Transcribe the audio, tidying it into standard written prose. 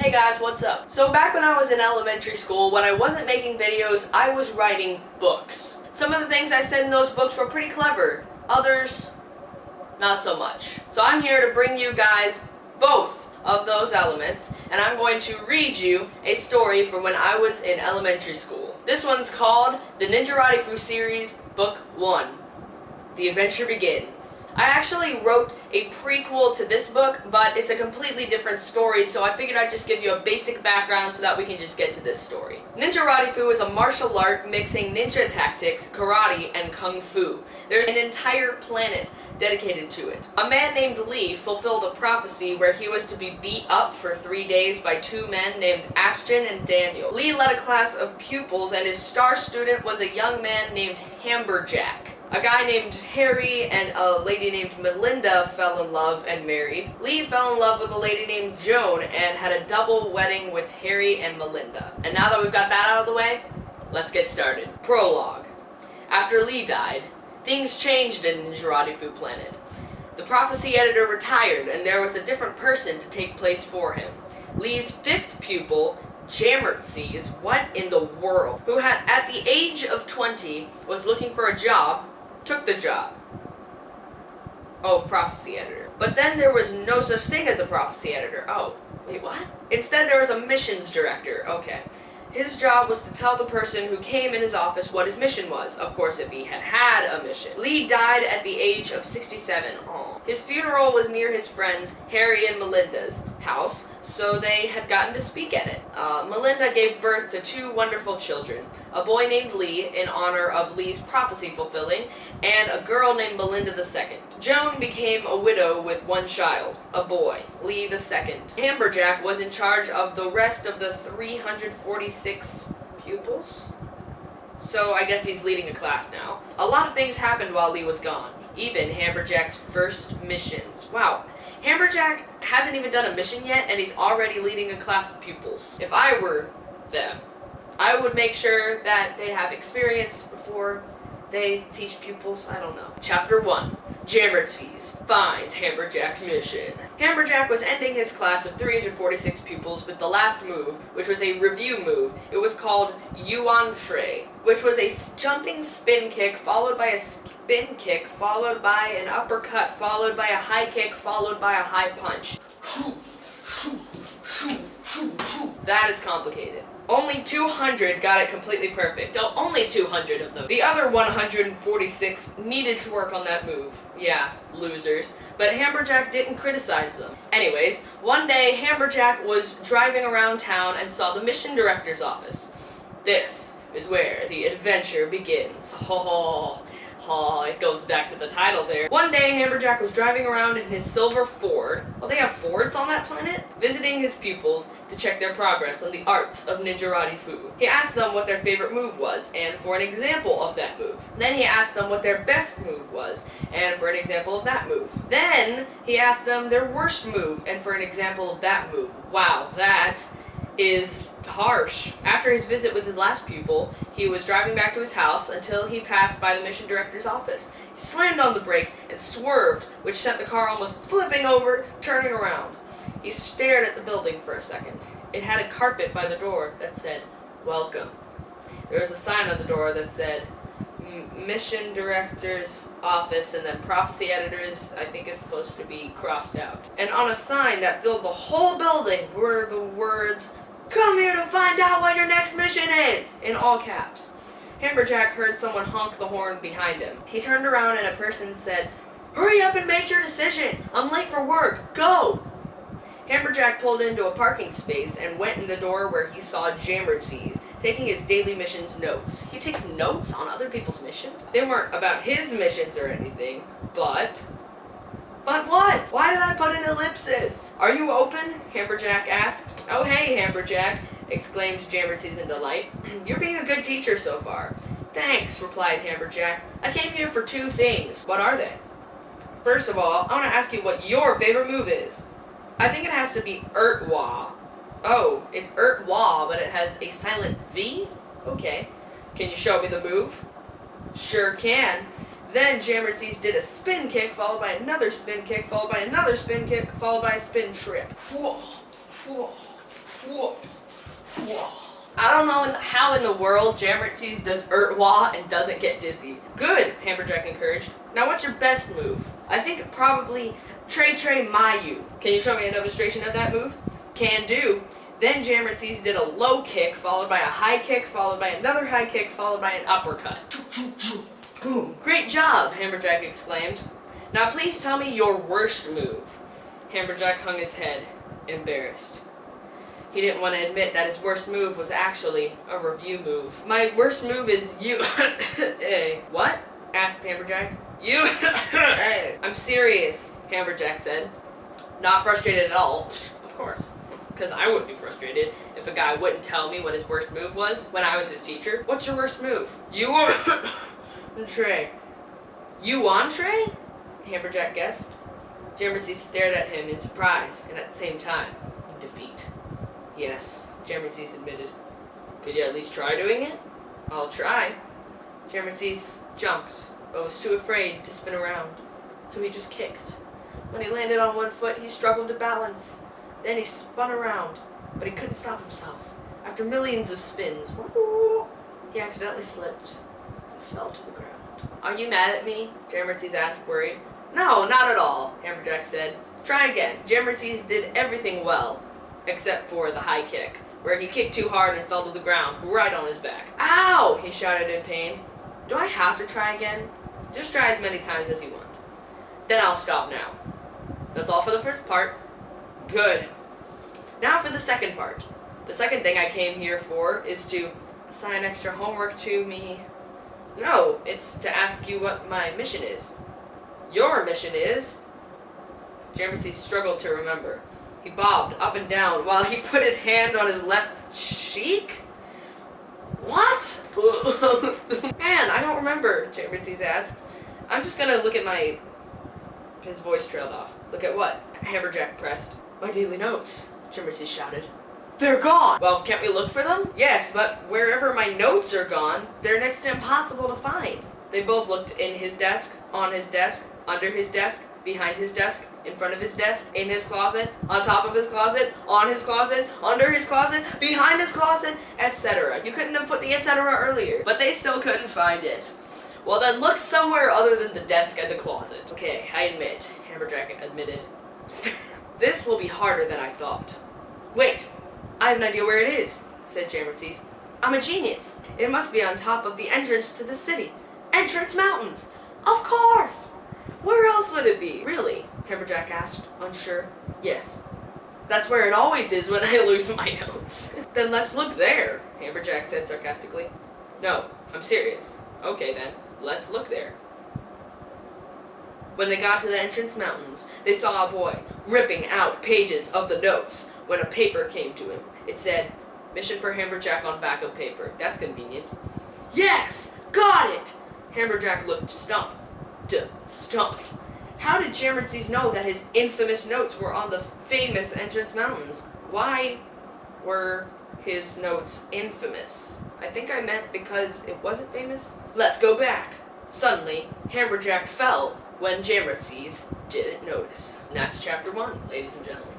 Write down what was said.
Hey guys, what's up? So back when I was in elementary school, when I wasn't making videos, I was writing books. Some of the things I said in those books were pretty clever. Others, not so much. So I'm here to bring you guys both of those elements, and I'm going to read you a story from when I was in elementary school. This one's called The Ninjarotti Fu Series, Book 1. The Adventure Begins. I actually wrote a prequel to this book, but it's a completely different story, so I figured I'd just give you a basic background so that we can just get to this story. Ninjarotti Fu is a martial art mixing ninja tactics, karate, and kung fu. There's an entire planet dedicated to it. A man named Lee fulfilled a prophecy where he was to be beat up for 3 days by two men named Ashton and Daniel. Lee led a class of pupils, and his star student was a young man named Hamberjack. A guy named Harry and a lady named Melinda fell in love and married. Lee fell in love with a lady named Joan and had a double wedding with Harry and Melinda. And now that we've got that out of the way, let's get started. Prologue. After Lee died, things changed in Ninjarotti Fu Planet. The prophecy editor retired, and there was a different person to take place for him. Lee's fifth pupil, Jammertsees, what in the world, who had at the age of 20 was looking for a job, took the job. Oh, prophecy editor. But then there was no such thing as a prophecy editor. Oh, wait, what? Instead, there was a missions director. Okay. His job was to tell the person who came in his office what his mission was. Of course, if he had a mission. Lee died at the age of 67. Aww. His funeral was near his friends Harry and Melinda's house, so they had gotten to speak at it. Melinda gave birth to two wonderful children, a boy named Lee in honor of Lee's prophecy fulfilling, and a girl named Melinda II. Joan became a widow with one child, a boy, Lee II. Hamberjack was in charge of the rest of the 346 pupils? So I guess he's leading a class now. A lot of things happened while Lee was gone, even Hamberjack's first missions. Wow, Hamberjack hasn't even done a mission yet, and he's already leading a class of pupils. If I were them, I would make sure that they have experience before they teach pupils. I don't know. Chapter 1. Jammertsees finds Hamberjack's mission. Hamberjack was ending his class of 346 pupils with the last move, which was a review move. It was called Yuan Shui, which was a jumping spin kick followed by a spin kick followed by an uppercut followed by a high kick followed by a high punch. That is complicated. Only 200 got it completely perfect. Oh, only 200 of them. The other 146 needed to work on that move. Yeah, losers. But Hamberjack didn't criticize them. Anyways, one day Hamberjack was driving around town and saw the mission director's office. This is where the adventure begins. It goes back to the title there. One day, Hamberjack was driving around in his silver Ford. Well, they have Fords on that planet? Visiting his pupils to check their progress on the arts of Ninjarotti Fu. He asked them what their favorite move was, and for an example of that move. Then he asked them what their best move was, and for an example of that move. Then he asked them their worst move, and for an example of that move. Wow, that is harsh. After his visit with his last pupil, he was driving back to his house until he passed by the mission director's office. He slammed on the brakes and swerved, which sent the car almost flipping over, turning around. He stared at the building for a second. It had a carpet by the door that said, "Welcome." There was a sign on the door that said, "Mission Director's Office," and then prophecy editors, I think is supposed to be crossed out. And on a sign that filled the whole building were the words, "Come here to find out what your next mission is!" in all caps. Hamberjack heard someone honk the horn behind him. He turned around and a person said, "Hurry up and make your decision! I'm late for work! Go!" Hamberjack pulled into a parking space and went in the door where he saw Jammertsees taking his daily missions notes. He takes notes on other people's missions? They weren't about his missions or anything, but what? Why did I put an ellipsis? "Are you open?" Hamberjack asked. "Oh, hey, Hamberjack," exclaimed Jammertsees in delight. "You're being a good teacher so far." "Thanks," replied Hamberjack. "I came here for two things." "What are they?" "First of all, I want to ask you what your favorite move is." "I think it has to be Urtwa." "Oh, it's Urtwa, but it has a silent V? Okay. Can you show me the move?" "Sure can." Then Jammertsees did a spin kick, followed by another spin kick, followed by another spin kick, followed by a spin trip. I don't know how in the world Jammertsees does Urtwa and doesn't get dizzy. Good, Hammerjack encouraged. Now what's your best move? I think probably Trey Trey Mayu. Can you show me a demonstration of that move? Can do. Then Jammertsees did a low kick, followed by a high kick, followed by another high kick, followed by an uppercut. Boom. Great job, Hammerjack exclaimed. Now please tell me your worst move. Hammerjack hung his head, embarrassed. He didn't want to admit that his worst move was actually a review move. My worst move is you. What? Asked Hammerjack. You. I'm serious, Hammerjack said. Not frustrated at all, of course. Because I wouldn't be frustrated if a guy wouldn't tell me what his worst move was when I was his teacher. What's your worst move? You Trey. You on Trey? Hammerjack guessed. Jammertsy stared at him in surprise and at the same time in defeat. Yes, Jammertsy admitted. Could you at least try doing it? I'll try. Jammertsy jumped, but was too afraid to spin around, so he just kicked. When he landed on one foot, he struggled to balance. Then he spun around, but he couldn't stop himself. After millions of spins, he accidentally slipped and fell to the ground. Are you mad at me? Jammertsy asked, worried. No, not at all, Hammerjack said. Try again. Jammertsy did everything well, except for the high kick, where he kicked too hard and fell to the ground, right on his back. Ow! He shouted in pain. Do I have to try again? Just try as many times as you want. Then I'll stop now. That's all for the first part. Good. Now for the second part. The second thing I came here for is to assign extra homework to me. No, it's to ask you what my mission is. Your mission is... Jammertsy struggled to remember. He bobbed up and down while he put his hand on his left cheek? What? Man, I don't remember, Jammertsy asked. I'm just gonna look at my... His voice trailed off. Look at what? Hammerjack pressed. My daily notes, Jammertsy shouted. They're gone! Well, can't we look for them? Yes, but wherever my notes are gone, they're next to impossible to find. They both looked in his desk, on his desk, under his desk, behind his desk, in front of his desk, in his closet, on top of his closet, on his closet, under his closet, behind his closet, etc. You couldn't have put the etc. earlier, but they still couldn't find it. Well then look somewhere other than the desk and the closet. Okay, I admit, Hammerjack admitted. This will be harder than I thought. Wait, I have an idea where it is, said Jammertsy. I'm a genius. It must be on top of the entrance to the city. Entrance Mountains! Of course! Where else would it be? Really? Hammerjack asked, unsure. Yes. That's where it always is when I lose my notes. Then let's look there, Hammerjack said sarcastically. No, I'm serious. Okay then, let's look there. When they got to the Entrance Mountains, they saw a boy ripping out pages of the notes when a paper came to him. It said, Mission for Hammerjack on back of paper. That's convenient. Yes! Got it! Hammerjack looked stumped. How did Jammertsy know that his infamous notes were on the famous Entrance Mountains? Why were his notes infamous? I think I meant because it wasn't famous. Let's go back. Suddenly, Hammerjack fell when Jammertsy didn't notice. And that's chapter 1, ladies and gentlemen.